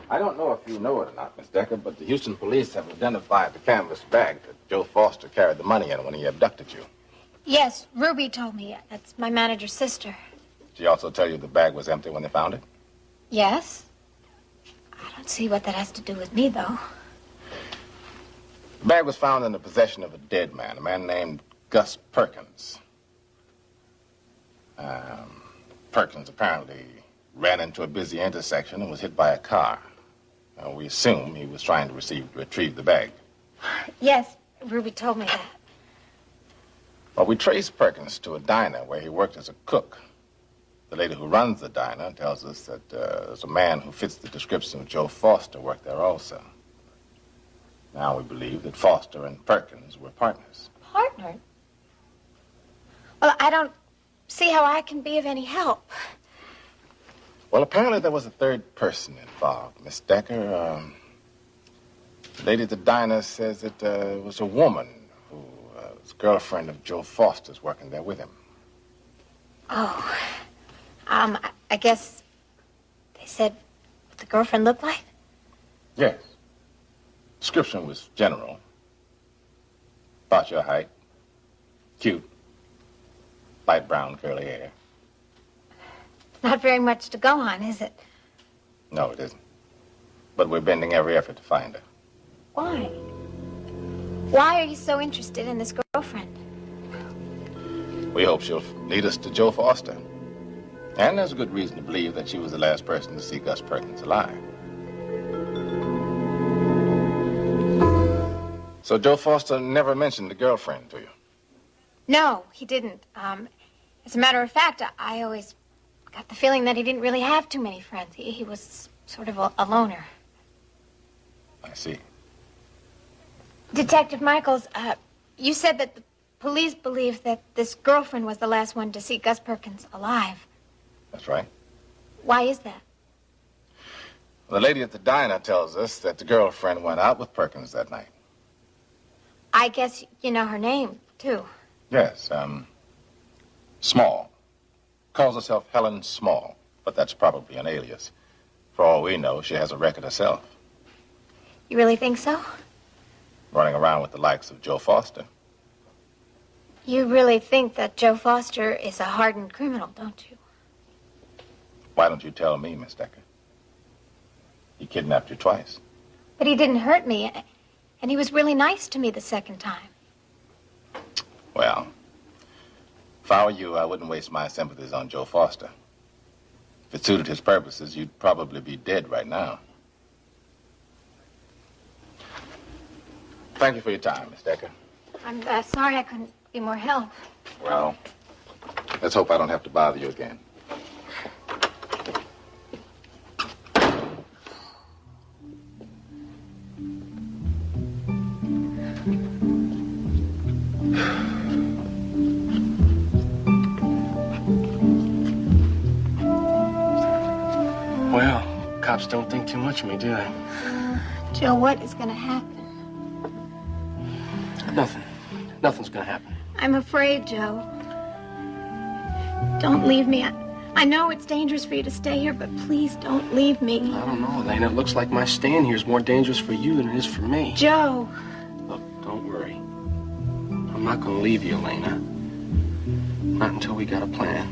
I don't know if you know it or not, Miss Decker, but the Houston police have identified the canvas bag that Joe Foster carried the money in when he abducted you. Yes, Ruby told me. That's my manager's sister. Did she also tell you the bag was empty when they found it? Yes. I don't see what that has to do with me, though. The bag was found in the possession of a dead man, a man named Gus Perkins. Perkins apparently ran into a busy intersection and was hit by a car. We assume he was trying to retrieve the bag. Yes, Ruby told me that. Well, we traced Perkins to a diner where he worked as a cook. The lady who runs the diner tells us that there's a man who fits the description of Joe Foster worked there also. Now we believe that Foster and Perkins were partners. Partner? Well, I don't see how I can be of any help. Well, apparently there was a third person involved, Miss Decker. The lady at the diner says it was a woman who was girlfriend of Joe Foster's working there with him. Oh, I guess they said what the girlfriend looked like? Yes. Description was general. About your height. Cute. Light brown curly hair. Not very much to go on, is it? No, it isn't. But we're bending every effort to find her. Why? Why are you so interested in this girlfriend? We hope she'll lead us to Joe Foster. And there's a good reason to believe that she was the last person to see Gus Perkins alive. So Joe Foster never mentioned the girlfriend to you? No, he didn't. As a matter of fact, I always got the feeling that he didn't really have too many friends. He was sort of a loner. I see. Detective Michaels, you said that the police believe that this girlfriend was the last one to see Gus Perkins alive. That's right. Why is that? The lady at the diner tells us that the girlfriend went out with Perkins that night. I guess you know her name, too. Yes, Small. Calls herself Helen Small, but that's probably an alias. For all we know, she has a record herself. You really think so? Running around with the likes of Joe Foster. You really think that Joe Foster is a hardened criminal, don't you? Why don't you tell me, Miss Decker? He kidnapped you twice. But he didn't hurt me, and he was really nice to me the second time. Well, if I were you, I wouldn't waste my sympathies on Joe Foster. If it suited his purposes, you'd probably be dead right now. Thank you for your time, Miss Decker. I'm sorry I couldn't be more help. Well, let's hope I don't have to bother you again. Well, cops don't think too much of me, do they? Joe, what is going to happen? Nothing. Nothing's gonna happen. I'm afraid, Joe. Don't leave me. I know it's dangerous for you to stay here, but please don't leave me. I don't know, Elena. It looks like my staying here is more dangerous for you than it is for me. Joe. Look, don't worry. I'm not gonna leave you, Elena. Not until we got a plan.